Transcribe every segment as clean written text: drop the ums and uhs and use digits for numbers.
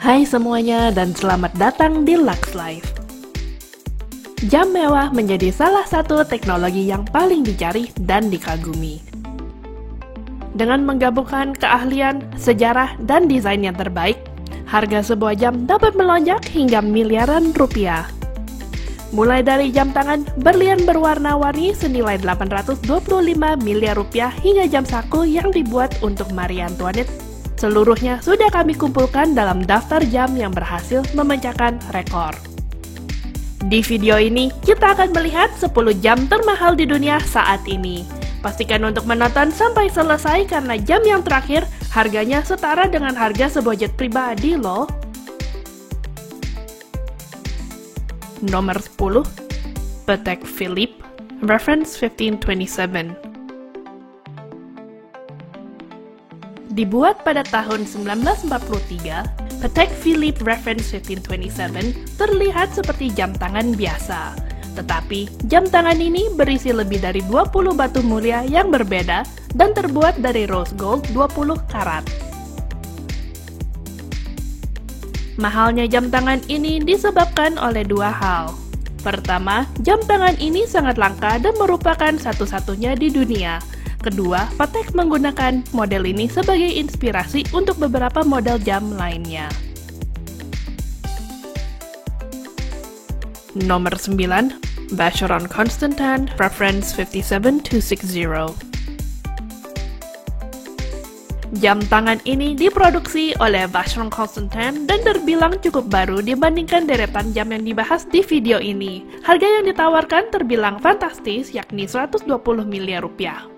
Hai semuanya dan selamat datang di Lux Life. Jam mewah menjadi salah satu teknologi yang paling dicari dan dikagumi. Dengan menggabungkan keahlian, sejarah, dan desain yang terbaik, harga sebuah jam dapat melonjak hingga miliaran rupiah. Mulai dari jam tangan berlian berwarna-warni senilai 825 miliar rupiah hingga jam saku yang dibuat untuk Marie Antoinette, seluruhnya sudah kami kumpulkan dalam daftar jam yang berhasil memecahkan rekor. Di video ini, kita akan melihat 10 jam termahal di dunia saat ini. Pastikan untuk menonton sampai selesai karena jam yang terakhir harganya setara dengan harga sebuah jet pribadi loh. Nomor 10, Patek Philippe, reference 1527. Dibuat pada tahun 1943, Patek Philippe reference 1527 terlihat seperti jam tangan biasa. Tetapi, jam tangan ini berisi lebih dari 20 batu mulia yang berbeda dan terbuat dari rose gold 20 karat. Mahalnya jam tangan ini disebabkan oleh dua hal. Pertama, jam tangan ini sangat langka dan merupakan satu-satunya di dunia. Kedua, Patek menggunakan model ini sebagai inspirasi untuk beberapa model jam lainnya. Nomor 9, Vacheron Constantin, reference 57260. Jam tangan ini diproduksi oleh Vacheron Constantin dan terbilang cukup baru dibandingkan deretan jam yang dibahas di video ini. Harga yang ditawarkan terbilang fantastis, yakni 120 miliar rupiah.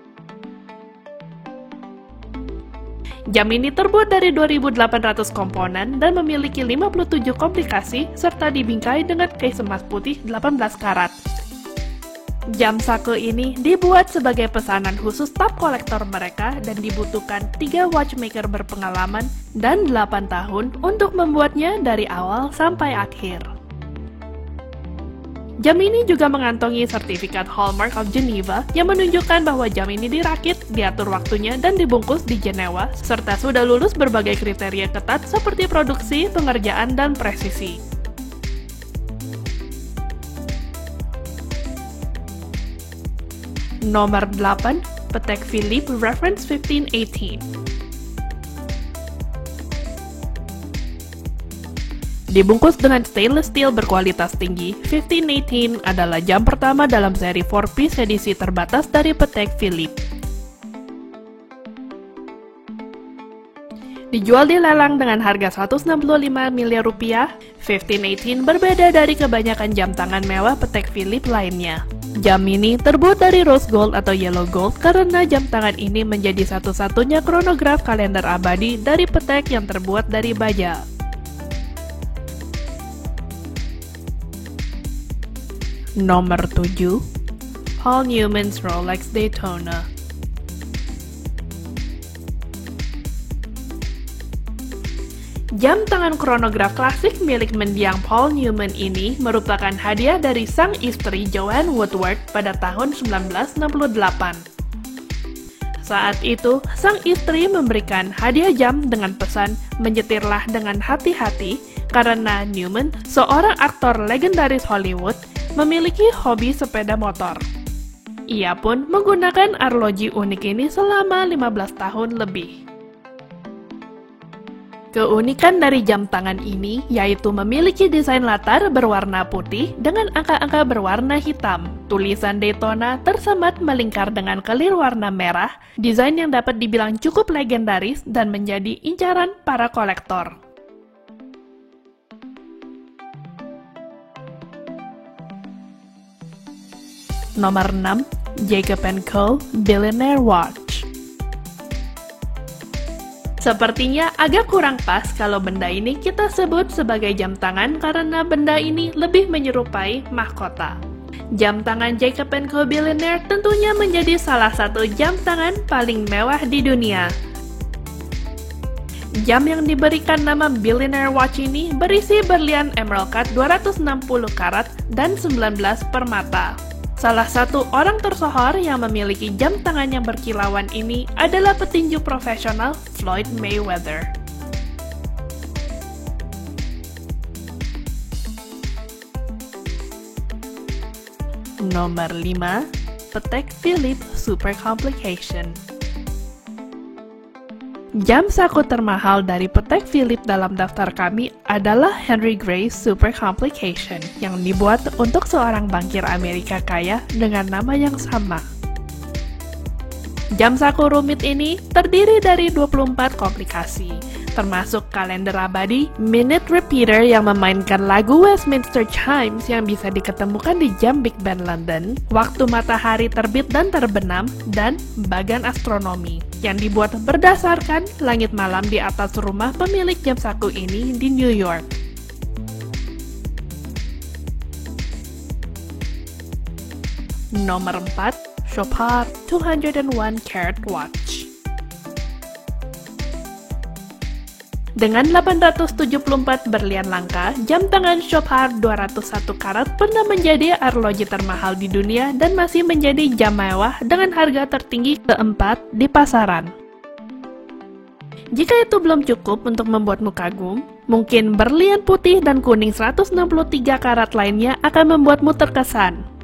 Jam ini terbuat dari 2.800 komponen dan memiliki 57 komplikasi serta dibingkai dengan case emas putih 18 karat. Jam saku ini dibuat sebagai pesanan khusus top kolektor mereka dan dibutuhkan 3 watchmaker berpengalaman dan 8 tahun untuk membuatnya dari awal sampai akhir. Jam ini juga mengantongi sertifikat Hallmark of Geneva yang menunjukkan bahwa jam ini dirakit, diatur waktunya, dan dibungkus di Jenewa, serta sudah lulus berbagai kriteria ketat seperti produksi, pengerjaan, dan presisi. Nomor 8, Patek Philippe reference 1518. Dibungkus dengan stainless steel berkualitas tinggi, 1518 adalah jam pertama dalam seri 4-piece edisi terbatas dari Patek Philippe. Dijual di lelang dengan harga 165 miliar rupiah, 1518 berbeda dari kebanyakan jam tangan mewah Patek Philippe lainnya. Jam ini terbuat dari rose gold atau yellow gold karena jam tangan ini menjadi satu-satunya kronograf kalender abadi dari Patek yang terbuat dari baja. Nomor 7, Paul Newman's Rolex Daytona. Jam tangan kronograf klasik milik mendiang Paul Newman ini merupakan hadiah dari sang istri Joanne Woodward pada tahun 1968. Saat itu, sang istri memberikan hadiah jam dengan pesan menyetirlah dengan hati-hati karena Newman, seorang aktor legendaris Hollywood, memiliki hobi sepeda motor. Ia pun menggunakan arloji unik ini selama 15 tahun lebih. Keunikan dari jam tangan ini yaitu memiliki desain latar berwarna putih dengan angka-angka berwarna hitam. Tulisan Daytona tersemat melingkar dengan kelir warna merah, desain yang dapat dibilang cukup legendaris dan menjadi incaran para kolektor. Nomor 6, Jacob & Co. Billionaire Watch. Sepertinya agak kurang pas kalau benda ini kita sebut sebagai jam tangan karena benda ini lebih menyerupai mahkota. Jam tangan Jacob & Co. Billionaire tentunya menjadi salah satu jam tangan paling mewah di dunia. Jam yang diberikan nama Billionaire Watch ini berisi berlian emerald cut 260 karat dan 19 permata. Salah satu orang tersohor yang memiliki jam tangan yang berkilauan ini adalah petinju profesional Floyd Mayweather. Nomor 5, Patek Philippe Super Complication. Jam saku termahal dari Patek Philippe dalam daftar kami adalah Henry Gray Super Complication yang dibuat untuk seorang bankir Amerika kaya dengan nama yang sama. Jam saku rumit ini terdiri dari 24 komplikasi, termasuk kalender abadi, minute repeater yang memainkan lagu Westminster Chimes yang bisa diketemukan di jam Big Ben London, waktu matahari terbit dan terbenam, dan bagan astronomi yang dibuat berdasarkan langit malam di atas rumah pemilik jam saku ini di New York. Nomor 4, Chopard 201 Carat Watch. Dengan 874 berlian langka, jam tangan Chopard 201 karat pernah menjadi arloji termahal di dunia dan masih menjadi jam mewah dengan harga tertinggi keempat di pasaran. Jika itu belum cukup untuk membuatmu kagum, mungkin berlian putih dan kuning 163 karat lainnya akan membuatmu terkesan.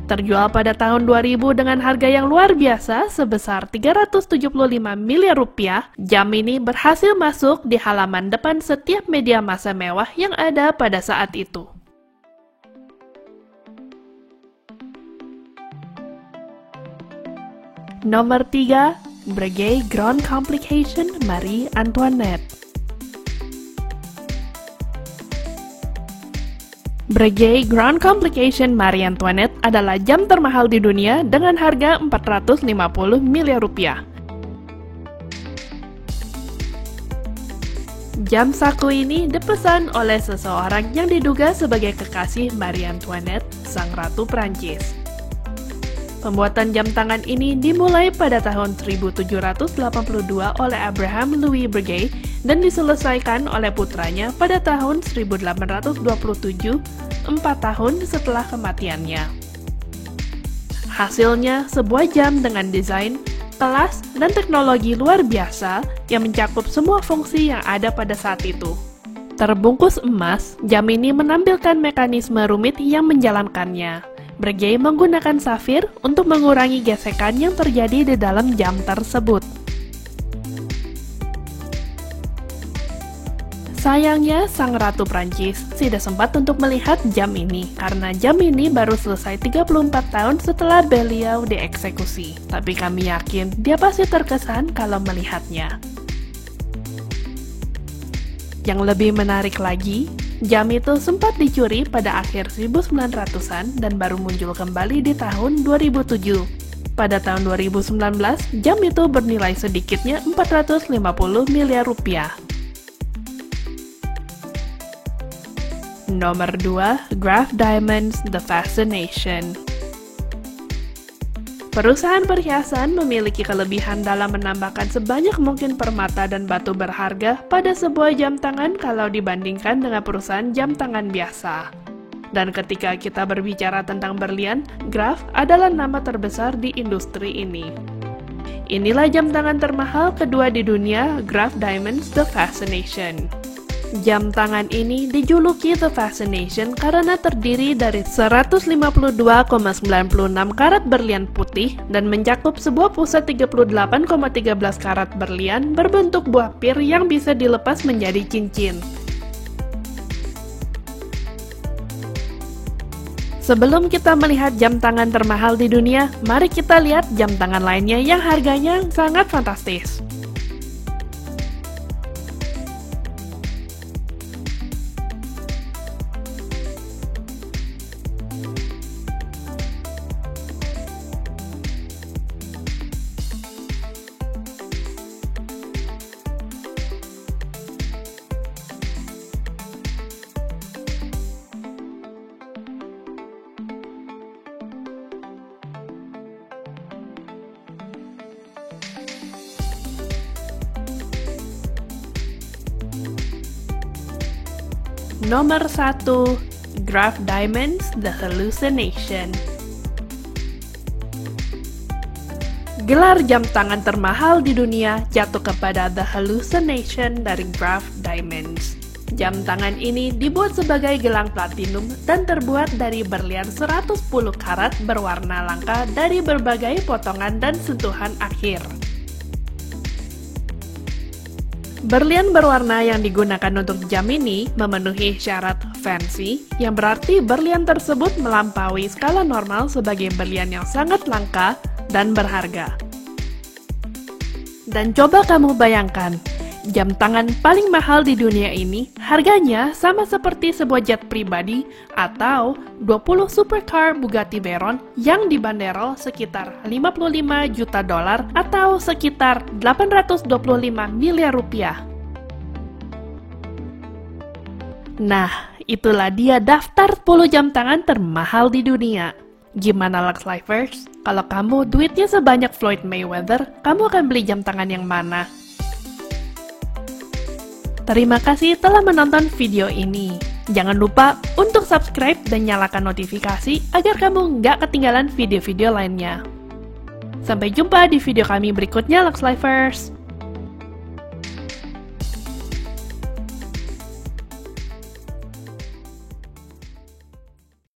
Terjual pada tahun 2000 dengan harga yang luar biasa sebesar 375 miliar rupiah, jam ini berhasil masuk di halaman depan setiap media massa mewah yang ada pada saat itu. Nomor 3, Breguet Grand Complication Marie Antoinette. Breguet Grand Complication Marie Antoinette adalah jam termahal di dunia dengan harga 450 miliar rupiah. Jam saku ini dipesan oleh seseorang yang diduga sebagai kekasih Marie Antoinette, sang ratu Prancis. Pembuatan jam tangan ini dimulai pada tahun 1782 oleh Abraham Louis Breguet dan diselesaikan oleh putranya pada tahun 1827, 4 tahun setelah kematiannya. Hasilnya sebuah jam dengan desain, kelas, dan teknologi luar biasa yang mencakup semua fungsi yang ada pada saat itu. Terbungkus emas, jam ini menampilkan mekanisme rumit yang menjalankannya. Breguet menggunakan safir untuk mengurangi gesekan yang terjadi di dalam jam tersebut. Sayangnya, sang ratu Prancis tidak sempat untuk melihat jam ini karena jam ini baru selesai 34 tahun setelah beliau dieksekusi. Tapi kami yakin dia pasti terkesan kalau melihatnya. Yang lebih menarik lagi, jam itu sempat dicuri pada akhir 1900-an dan baru muncul kembali di tahun 2007. Pada tahun 2019, jam itu bernilai sedikitnya 450 miliar rupiah. Nomor 2, Graf Diamonds The Fascination. Perusahaan perhiasan memiliki kelebihan dalam menambahkan sebanyak mungkin permata dan batu berharga pada sebuah jam tangan kalau dibandingkan dengan perusahaan jam tangan biasa. Dan ketika kita berbicara tentang berlian, Graf adalah nama terbesar di industri ini. Inilah jam tangan termahal kedua di dunia, Graf Diamonds The Fascination. Jam tangan ini dijuluki The Fascination karena terdiri dari 152,96 karat berlian putih dan mencakup sebuah pusat 38,13 karat berlian berbentuk buah pir yang bisa dilepas menjadi cincin. Sebelum kita melihat jam tangan termahal di dunia, mari kita lihat jam tangan lainnya yang harganya sangat fantastis. Nomor 1, Graf Diamonds The Hallucination. Gelar jam tangan termahal di dunia jatuh kepada The Hallucination dari Graf Diamonds. Jam tangan ini dibuat sebagai gelang platinum dan terbuat dari berlian 110 karat berwarna langka dari berbagai potongan dan sentuhan akhir. Berlian berwarna yang digunakan untuk jam ini memenuhi syarat fancy, yang berarti berlian tersebut melampaui skala normal sebagai berlian yang sangat langka dan berharga. Dan coba kamu bayangkan, jam tangan paling mahal di dunia ini harganya sama seperti sebuah jet pribadi atau 20 supercar Bugatti Veyron yang dibanderol sekitar 55 juta dolar atau sekitar 825 miliar rupiah. Nah, itulah dia daftar 10 jam tangan termahal di dunia. Gimana Lux Lifers? Kalau kamu duitnya sebanyak Floyd Mayweather, kamu akan beli jam tangan yang mana? Terima kasih telah menonton video ini. Jangan lupa untuk subscribe dan nyalakan notifikasi agar kamu nggak ketinggalan video-video lainnya. Sampai jumpa di video kami berikutnya, Lux Lifers!